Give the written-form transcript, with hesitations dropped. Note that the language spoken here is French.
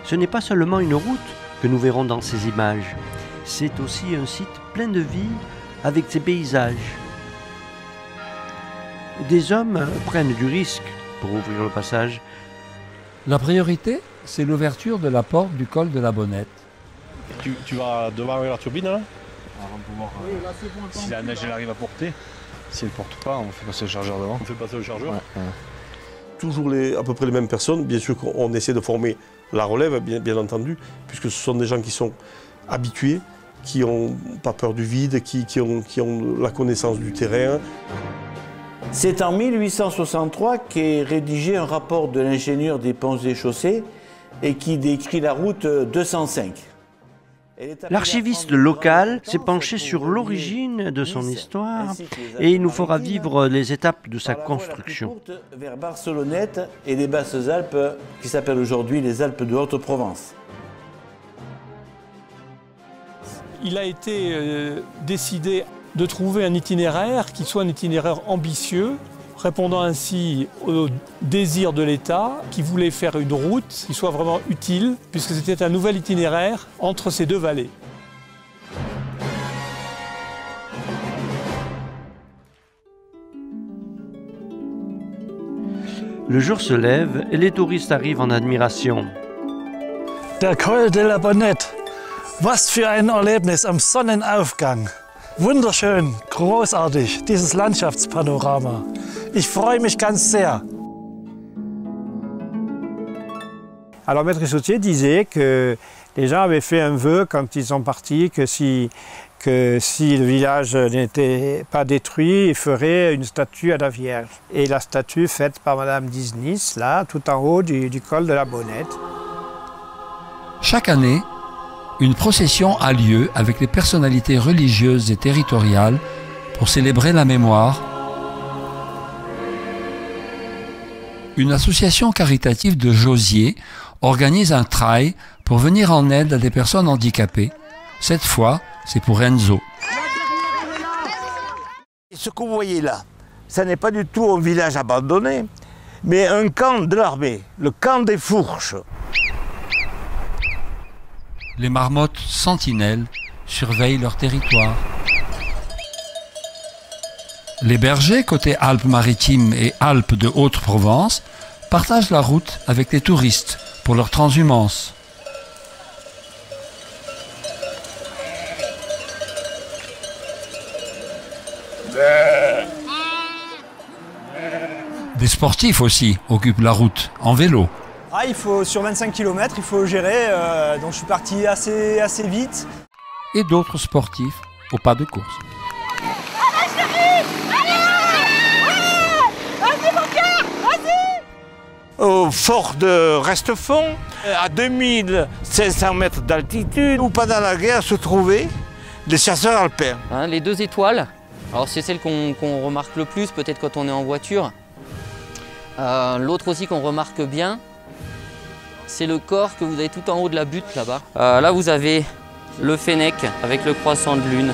Ce n'est pas seulement une route que nous verrons dans ces images, c'est aussi un site plein de vie avec ses paysages. Des hommes prennent du risque pour ouvrir le passage. La priorité, c'est l'ouverture de la porte du col de la Bonnette. Tu vas devant la turbine là, avant de pouvoir, si la neige elle arrive à porter. Si elle ne porte pas, on fait passer le chargeur devant. On fait passer le chargeur. Ouais. Toujours à peu près les mêmes personnes. Bien sûr qu'on essaie de former la relève, bien entendu, puisque ce sont des gens qui sont habitués, qui n'ont pas peur du vide, qui ont la connaissance du terrain. C'est en 1863 qu'est rédigé un rapport de l'ingénieur des ponts et chaussées et qui décrit la route 205. L'archiviste local s'est penché sur l'origine de son histoire et il nous fera vivre les étapes de sa construction. Vers Barcelonnette et les Basses-Alpes, qui s'appellent aujourd'hui les Alpes de Haute-Provence. Il a été décidé de trouver un itinéraire qui soit un itinéraire ambitieux, répondant ainsi au désir de l'État, qui voulait faire une route qui soit vraiment utile, puisque c'était un nouvel itinéraire entre ces deux vallées. Le jour se lève et les touristes arrivent en admiration. Der Col de la Bonnette. Was für ein Erlebnis am Sonnenaufgang. Wunderschön, großartig, dieses Landschaftspanorama. Ich freue mich ganz sehr. Alors Maître Sautier disait que les gens avaient fait un vœu quand ils sont partis que si le village n'était pas détruit, il ferait une statue à la Vierge. Et la statue faite par Madame Disnis, là, tout en haut du col de la Bonnette. Chaque année, une procession a lieu avec les personnalités religieuses et territoriales pour célébrer la mémoire. Une association caritative de Josier organise un trail pour venir en aide à des personnes handicapées. Cette fois, c'est pour Enzo. Ce que vous voyez là, ça n'est pas du tout un village abandonné, mais un camp de l'armée, le camp des Fourches. Les marmottes sentinelles surveillent leur territoire. Les bergers, côté Alpes-Maritimes et Alpes de Haute-Provence, partagent la route avec les touristes pour leur transhumance. Des sportifs aussi occupent la route en vélo. Ah, sur 25 km, il faut gérer, donc je suis parti assez vite. Et d'autres sportifs au pas de course. Au fort de Restefond, à 2500 mètres d'altitude, où pendant la guerre se trouvaient des chasseurs alpins. Hein, les 2 étoiles, alors c'est celle qu'on remarque le plus, peut-être quand on est en voiture. L'autre aussi qu'on remarque bien, c'est le corps que vous avez tout en haut de la butte là-bas. Là vous avez le Fennec avec le croissant de lune.